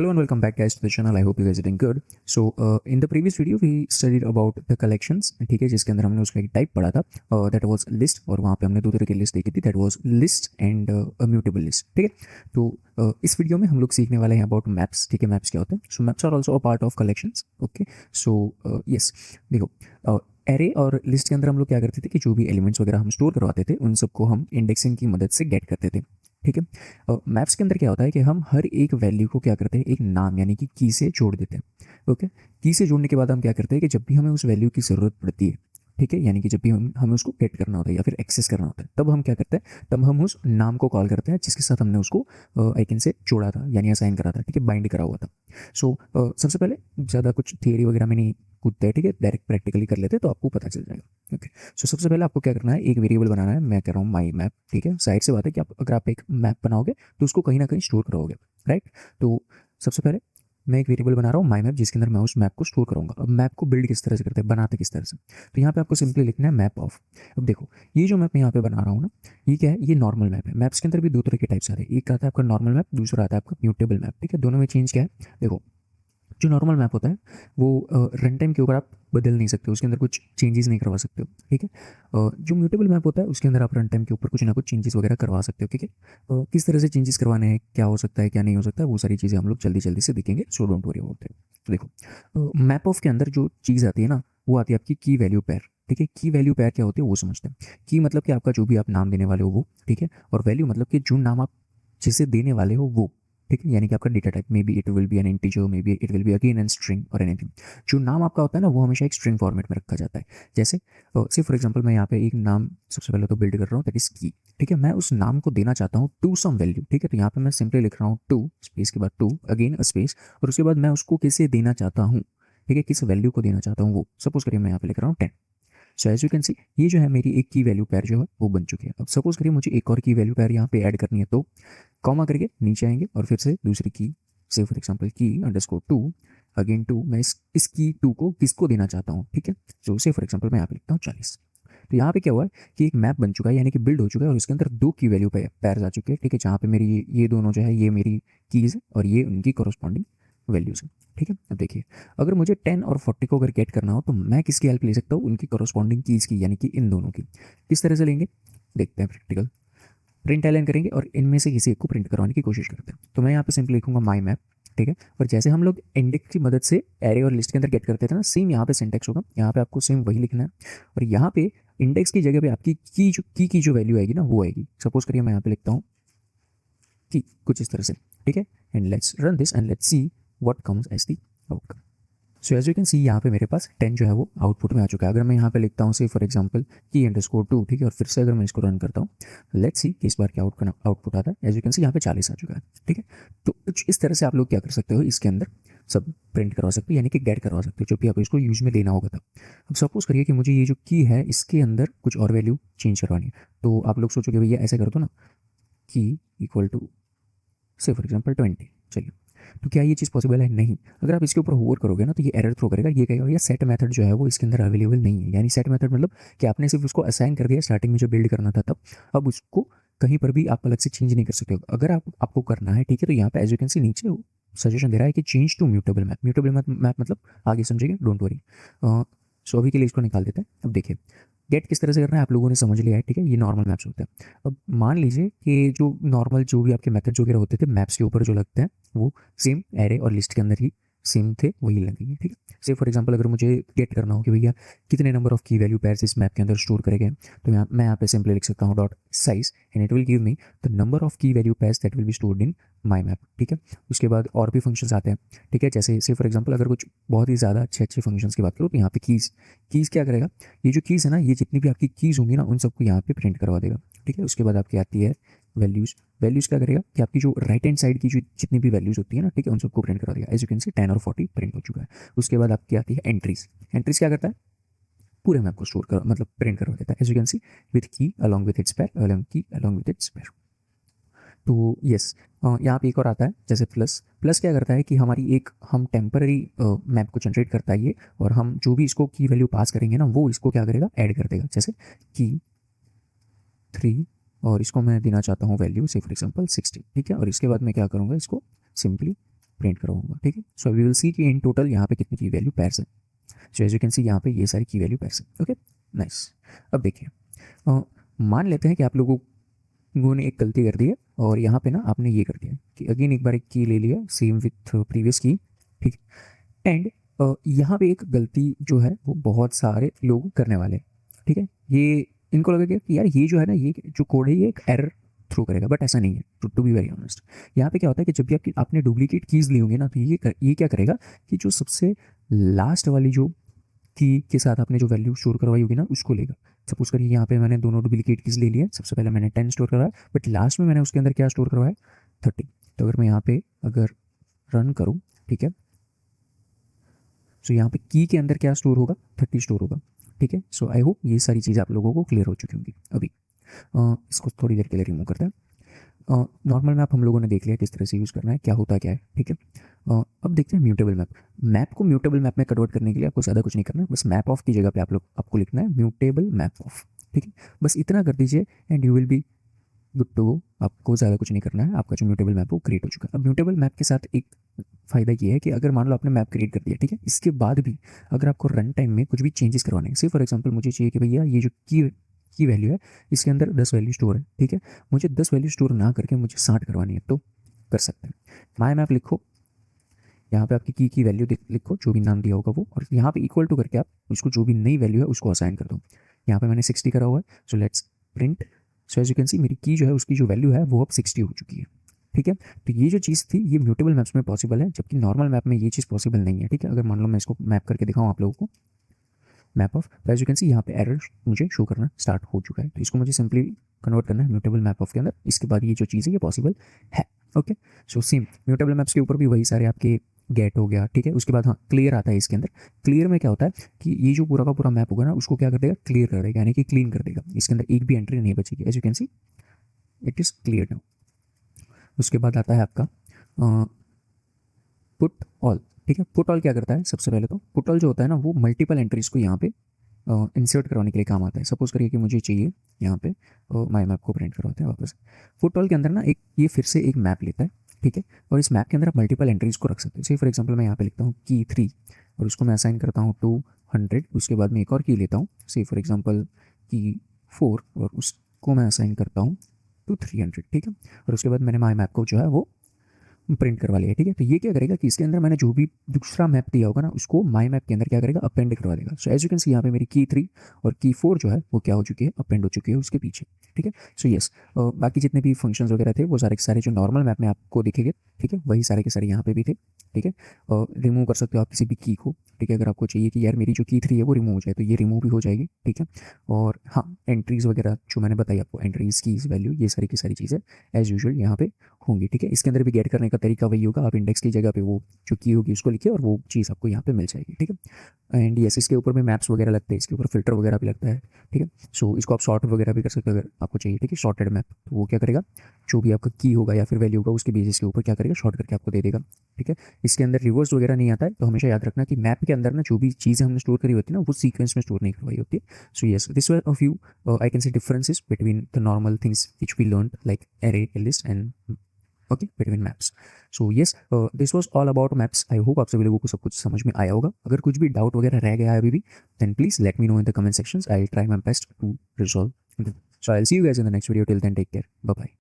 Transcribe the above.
Hello and welcome back guys to the channel. I hope you guys are doing good. So in the previous video we studied about the collections. ठीक है, जिसके अंदर हमने उसका एक type पढ़ा था that was list, और वहाँ पे हमने दो तरह की लिस्ट देखी थी, that was list and a mutable list. ठीक है, तो इस वीडियो में हम लोग सीखने वाले हैं about maps. ठीक है, maps क्या होते हैं? So maps are also a part of collections. Okay, so yes, देखो एरे और लिस्ट के अंदर हम लोग क्या करते थे कि जो भी एलिमेंट्स वगैरह हम स्टोर करवाते थे उन सबको हम इंडेक्सिंग की मदद से गेट करते थे। ठीक है, मैप्स के अंदर क्या होता है कि हम हर एक वैल्यू को क्या करते हैं, एक नाम यानी कि की से जोड़ देते हैं। ओके, की से जोड़ने के बाद हम क्या करते हैं कि जब भी हमें उस वैल्यू की ज़रूरत पड़ती है, ठीक है, यानी कि जब भी हमें उसको गेट करना होता है या फिर एक्सेस करना होता है, तब हम क्या करते हैं, तब हम उस नाम को कॉल करते हैं जिसके साथ हमने उसको आइकन से जोड़ा था यानी असाइन करा था। ठीक है, बाइंड करा हुआ था। सो सबसे पहले ज़्यादा कुछ थियरी वगैरह में नहीं कूदते हैं, ठीक है, डायरेक्ट प्रैक्टिकली कर लेते हैं तो आपको पता चल जाएगा। ओके, सो सबसे पहले आपको क्या करना है, एक वेरिएबल बनाना है। मैं कह रहा हूँ माई मैप। ठीक है, साइड से बात है कि अगर आप एक मैप बनाओगे तो उसको कहीं ना कहीं स्टोर करोगे, राइट। तो सबसे पहले मैं एक वेरिएबल बना रहा हूँ माई मैप, जिसके अंदर मैं उस मैप को स्टोर करूँगा। अब मैप को बिल्ड किस तरह से करते हैं, बनाते किस तरह से, तो यहाँ पे आपको सिंपली लिखना है मैप ऑफ। अब देखो, ये जो मैप यहाँ पे बना रहा हूँ ना, ये क्या है, ये नॉर्मल मैप है। मैप्स के अंदर भी दो तरह के टाइप्स आते हैं, एक आता है आपका नॉर्मल मैप, दूसरा आता है आपका म्यूटेबल मैप। ठीक है, दोनों में चेंज क्या है, देखो जो नॉर्मल मैप होता है वो रन टाइम के ऊपर आप बदल नहीं सकते, उसके अंदर कुछ चेंजेस नहीं करवा सकते हो। ठीक है, जो म्यूटेबल मैप होता है उसके अंदर आप रन टाइम के ऊपर कुछ ना कुछ चेंजेस वगैरह करवा सकते हो। ठीक है, किस तरह से चेंजेस करवाने हैं, क्या हो सकता है क्या नहीं हो सकता है, वो सारी चीज़ें हम लोग जल्दी जल्दी से देखेंगे। So don't worry about that. तो देखो, मैप ऑफ के अंदर जो चीज़ आती है ना, वो आती है आपकी की वैल्यू पेयर। ठीक है, की वैल्यू पेयर क्या होती है वो समझते हैं। की मतलब कि आपका जो भी आप नाम देने वाले हो वो, ठीक है, और वैल्यू मतलब कि जो नाम आप जिसे देने वाले हो वो। ठीक है, यानी कि आपका data type, maybe it will be an integer, maybe it will be again an string और एनीथिंग। जो नाम आपका होता है ना वो हमेशा एक स्ट्रिंग फॉर्मेट में रखा जाता है। जैसे से फॉर एग्जांपल मैं यहाँ पे एक नाम सबसे पहले तो बिल्ड कर रहा हूँ, दैट इज की। ठीक है, मैं उस नाम को देना चाहता हूँ टू सम वैल्यू। ठीक है, तो यहाँ पे मैं सिंपली लिख रहा हूँ टू स्पेस के बाद टू अगेन अ स्पेस, और उसके बाद मैं उसको किसे देना चाहता हूँ, ठीक है, किस वैल्यू को देना चाहता हूँ वो। सपोज करिए मैं यहाँ पे लिख रहा हूँ 10। So as you can see, ये जो है मेरी एक की वैल्यू पेयर जो है वो बन चुकी है। अब सपोज करिए मुझे एक और की वैल्यू पेयर यहाँ पे ऐड करनी है, तो कॉमा करके नीचे आएंगे और फिर से दूसरी की, से फॉर एग्जांपल की अंडरस्कोर टू अगेन टू। मैं इस की टू को किसको देना चाहता हूँ, ठीक है, जो से फॉर एग्जांपल मैं यहाँ पे लिखता हूँ 40। तो यहाँ पे क्या हुआ है कि एक मैप बन चुका है, यानी कि बिल्ड हो चुका है, और इसके अंदर दो की वैल्यू पेयर आ चुके हैं। ठीक है, जहाँ पे मेरी ये दोनों जो है ये मेरी कीज़ है और ये उनकी कॉरस्पॉन्डिंग वैल्यूज़ है। ठीक है, अब देखिए, अगर मुझे 10 और 40 को अगर गेट करना हो तो मैं किसकी हेल्प ले सकता हूँ, उनकी कॉरस्पॉन्डिंग कीज़ की, यानी कि इन दोनों की। किस तरह से लेंगे देखते हैं, प्रैक्टिकल प्रिंट एलन करेंगे और इनमें से किसी एक को प्रिंट करवाने की कोशिश करते हैं। तो मैं यहाँ पे सिंपली लिखूंगा माई मैप। ठीक है, और जैसे हम लोग इंडेक्स की मदद से एरे और लिस्ट के अंदर गेट करते थे ना, सेम यहाँ पे सिंटेक्स होगा। यहाँ पे आपको सेम वही लिखना है, और यहाँ पे इंडेक्स की जगह पे आपकी की जो वैल्यू आएगी ना वो आएगी। सपोज करिए मैं यहाँ पे लिखता हूँ की, कुछ इस तरह से। ठीक है, and let's run this and let's see what comes as the outcome. So as you can see यहाँ पे मेरे पास 10 जो है वो आउटपुट में आ चुका है। अगर मैं यहाँ पे लिखता हूँ से फॉर एग्जांपल की अंडरस्कोर टू, ठीक है, और फिर से अगर मैं इसको रन करता हूँ, लेट्स सी कि इस बार क्या आउटपुट आता है। एज यू कैन सी यहाँ पे 40 आ चुका है। ठीक है, तो कुछ इस तरह से आप लोग क्या कर सकते हो, इसके अंदर सब प्रिंट करवा सकते हो, यानी कि गेट करवा सकते हो जो भी आप इसको यूज में लेना होगा तब। अब सपोज करिए कि मुझे ये जो की है इसके अंदर कुछ और वैल्यू चेंज करवानी है, तो आप लोग सोचोगे भैया ऐसे कर दो ना, की इक्वल टू से फॉर एग्जांपल 20। चलिए, तो क्या ये चीज़ पॉसिबल है? नहीं। अगर आप इसके ऊपर होवर करोगे ना तो ये एरर थ्रो करेगा, ये कहेगा भैया सेट मेथड जो है वो इसके अंदर अवेलेबल नहीं है। यानी सेट मेथड मतलब कि आपने सिर्फ उसको असाइन कर दिया स्टार्टिंग में जो बिल्ड करना था तब, अब उसको कहीं पर भी आप अलग से चेंज नहीं कर सकते हो। अगर आपको करना है, ठीक है, तो यहाँ पे एज यू कैन सी नीचे सजेशन दे रहा है कि change to mutable map. Mutable map मतलब आगे समझेंगे, डोंट वरी। सो अभी के लिए इसको निकाल देते हैं। अब देखिए गेट किस तरह से करना है आप लोगों ने समझ लिया है। ठीक है, ये नॉर्मल मैप्स होते हैं। अब मान लीजिए कि जो नॉर्मल जो भी आपके मेथड वगैरह होते थे मैप्स के ऊपर जो लगते हैं वो सेम एरे और लिस्ट के अंदर ही सेम थे, वही लगेंगे। ठीक है, से फॉर एग्जांपल अगर मुझे गेट करना हो कि भैया कितने number of key value pairs इस मैप के अंदर स्टोर करे गए, तो मैं यहाँ पे सिंपली लिख सकता हूँ dot size and it will give me the number of key value pairs that will be stored in my map. ठीक है, उसके बाद और भी फंक्शंस आते हैं। ठीक है, जैसे से फॉर एग्जांपल अगर कुछ बहुत ही ज़्यादा अच्छे फंक्शंस की बात करूँ तो यहाँ पे कीज़ क्या करेगा, ये जो कीज़ है ना, ये जितनी भी आपकी कीज़ होंगी ना उन सबको यहाँ पे प्रिंट करवा देगा। ठीक है, उसके बाद आपकी आती है वैल्यूज़। वैल्यूज़ क्या करेगा कि आपकी जो राइट हैंड साइड की जो जितनी भी वैल्यूज़ होती है ना, ठीक है, उन सबको प्रिंट करा देगा। एज यू कैन सी 10 और 40 प्रिंट हो चुका है। उसके बाद आपकी आती है एंट्रीज। एंट्रीज क्या करता है, पूरे मैप को स्टोर कर मतलब प्रिंट करवा देता है। As you can see with key along with its pair, along key along with its pair. तो यस, यहाँ पे एक और आता है जैसे प्लस। प्लस क्या करता है कि हमारी एक हम टेम्पररी मैप को जनरेट करता है ये, और हम जो भी इसको की वैल्यू पास करेंगे ना वो इसको क्या करेगा, ऐड कर देगा। जैसे की 3 और इसको मैं देना चाहता हूँ वैल्यू से फॉर एग्जांपल 60। ठीक है, और इसके बाद मैं क्या करूँगा, इसको सिंपली प्रिंट करवाऊंगा, ठीक है। सो वी विल सी कि इन टोटल यहाँ पे कितनी की वैल्यू पैर्स है। So as you can see यहाँ पे ये सारी की वैल्यू पैर्स है, ओके नाइस। अब देखिए मान लेते हैं कि आप लोगों ने एक गलती कर दी है और यहाँ पे ना आपने ये कर दिया कि अगेन एक बार एक की ले लिया सेम विथ प्रीवियस की, ठीक। एंड यहाँ पे एक गलती जो है वो बहुत सारे लोग करने वाले हैं, ठीक है। ये इनको लगेगा कि यार ये जो है ना, ये जो कोड है ये एक एरर थ्रो करेगा, बट ऐसा नहीं है। टू बी वेरी ऑनेस्ट, यहाँ पे क्या होता है कि जब भी आपने डुप्लीकेट कीज़ ली होंगी ना, तो ये क्या करेगा कि जो सबसे लास्ट वाली जो की के साथ आपने जो वैल्यू स्टोर करवाई होगी ना, उसको लेगा। सपोज करिए यहाँ पे मैंने दोनों डुप्लीकेट कीज़ ले लिया, सबसे पहले मैंने 10 स्टोर करवाया, बट लास्ट में मैंने उसके अंदर क्या स्टोर करवाया 30। तो अगर मैं यहाँ पे अगर रन करूँ, ठीक है, सो यहाँ पे की के अंदर क्या स्टोर होगा 30 स्टोर होगा, ठीक है। सो आई होप ये सारी चीज़ें आप लोगों को क्लियर हो चुकी होंगी। अभी इसको थोड़ी देर के लिए रिमूव करते हैं। नॉर्मल मैप हम लोगों ने देख लिया किस तरह से यूज़ करना है, क्या होता क्या है, ठीक है। अब देखते हैं म्यूटेबल मैप। मैप को म्यूटेबल मैप में कन्वर्ट करने के लिए आपको ज़्यादा कुछ नहीं करना है, बस मैप ऑफ की जगह पे आपको लिखना है म्यूटेबल मैप ऑफ, ठीक है। बस इतना कर दीजिए and you will be good to go. आपको ज़्यादा कुछ नहीं करना है, आपका जो म्यूटेबल मैप वो क्रिएट हो चुका है। अब म्यूटेबल मैप के साथ एक फ़ायदा ये है कि अगर मान लो आपने मैप क्रिएट कर दिया, ठीक है, इसके बाद भी अगर आपको रन टाइम में कुछ भी चेंजेस करवाने हैं, से फॉर एग्जांपल मुझे चाहिए कि भैया ये जो की वैल्यू है इसके अंदर 10 वैल्यू स्टोर है, ठीक है, मुझे 10 वैल्यू स्टोर ना करके मुझे 60 करवानी है, तो कर सकते हैं। माई मैप लिखो, यहाँ पे आपकी की वैल्यू लिखो, जो भी नाम दिया होगा वो, और यहाँ पे इक्वल टू करके आप उसको जो भी नई वैल्यू है उसको असाइन कर दो। यहाँ पे मैंने 60 करा हुआ है, so let's print. So as you can see मेरी की जो है उसकी जो वैल्यू है वो अब 60 हो चुकी है, ठीक है। तो ये जो चीज़ थी ये म्यूटेबल मैप्स में पॉसिबल है, जबकि नॉर्मल मैप में ये चीज़ पॉसिबल नहीं है, ठीक है। अगर मान लो मैं इसको मैप करके दिखाऊँ आप लोगों को, मैप ऑफ, तो एज यू कैन सी यहाँ पे एरर मुझे शो करना स्टार्ट हो चुका है। तो इसको मुझे सिंपली कन्वर्ट करना है म्यूटेबल मैप ऑफ के अंदर, इसके बाद ये जो चीज़ है ये पॉसिबल है, okay. So same mutable maps के ऊपर भी वही सारे आपके गेट हो गया, ठीक है। उसके बाद हाँ क्लियर आता है इसके अंदर। क्लियर में क्या होता है कि ये जो पूरा का पूरा मैप होगा ना उसको क्या कर देगा, क्लियर कर देगा, यानी कि क्लीन कर देगा, इसके अंदर एक भी एंट्री नहीं बचेगी। As you can see it is clear now. उसके बाद आता है आपका पुट ऑल, ठीक है। पुट ऑल क्या करता है, सबसे पहले तो पुट ऑल जो होता है ना वो मल्टीपल एंट्रीज को यहाँ पे इंसर्ट करवाने के लिए काम आता है। सपोज करिए कि मुझे चाहिए यहाँ पे माई मैप को प्रिंट करवाते हैं वापस। पुट ऑल के अंदर ना एक ये फिर से एक मैप लेता है, ठीक है, और इस मैप के अंदर आप मल्टीपल एंट्रीज को रख सकते हैं। जैसे फॉर एग्जांपल मैं यहाँ पे लिखता हूँ की 3 और उसको मैं असाइन करता हूँ 200। उसके बाद मैं एक और की लेता हूँ, से फॉर एग्जांपल की 4 और उसको मैं असाइन करता हूँ टू 300, ठीक है। और उसके बाद मैंने माई मैप को जो है वो प्रिंट करवा लिया, ठीक है। तो ये क्या करेगा कि इसके अंदर मैंने जो भी दूसरा मैप दिया होगा ना उसको माई मैप के अंदर क्या करेगा, अपेंड करवा देगा। So as you can see यहाँ पे मेरी की 3 और की 4 जो है वो क्या हो चुकी है, अपेंड हो चुकी है उसके पीछे, ठीक है। सो यस बाकी जितने भी फंक्शंस वगैरह थे वो सारे के सारे जो नॉर्मल मैप में आपको दिखेंगे, ठीक है, वही सारे के सारे यहाँ पे भी थे, ठीक है। रिमूव कर सकते हो आप किसी भी की को, ठीक है। अगर आपको चाहिए कि यार मेरी जो की 3 है वो रिमूव हो जाए तो ये रिमूव भी हो जाएगी, ठीक है। और हाँ एंट्रीज़ वगैरह जो मैंने बताई आपको, एंट्रीज़ कीज़ वैल्यू ये सारी की सारी चीज़ें एज यूजुअल यहाँ पे होंगी, ठीक है। इसके अंदर भी गेट करने का तरीका वही होगा, आप इंडेक्स की जगह पे वो जो की होगी उसको लिखिए और वो चीज़ आपको यहाँ पे मिल जाएगी, ठीक है। एंड यस इसके ऊपर में मैप्स वगैरह लगते हैं, इसके ऊपर फिल्टर वगैरह भी लगता है, ठीक है। सो इसको आप शॉर्ट वगैरह भी कर सकते हो अगर आपको चाहिए, ठीक है, शॉर्टेड मैप। तो वो क्या करेगा, जो भी आपका की होगा या फिर वैल्यू होगा उसके बेसिस के ऊपर क्या करेगा, शॉर्ट करके आपको दे देगा, ठीक है। इसके अंदर रिवर्स वगैरह नहीं आता है, तो हमेशा याद रखना कि मैप के अंदर ना जो भी चीज़ें हमने स्टोर करी होती है ना वो सीक्वेंस में स्टोर नहीं करवाई होती है। So yes this were a few I can see differences between the normal things which we learn like array, list and okay between maps. So yes this was all about maps. I hope आप सभी लोगों को सब कुछ समझ में आया होगा। अगर कुछ भी डाउट वगैरह रह गया है अभी भी, then please let me know in the comment sections. I try my best to resolve. So I will see you guys in the next video. Till then take care, bye bye.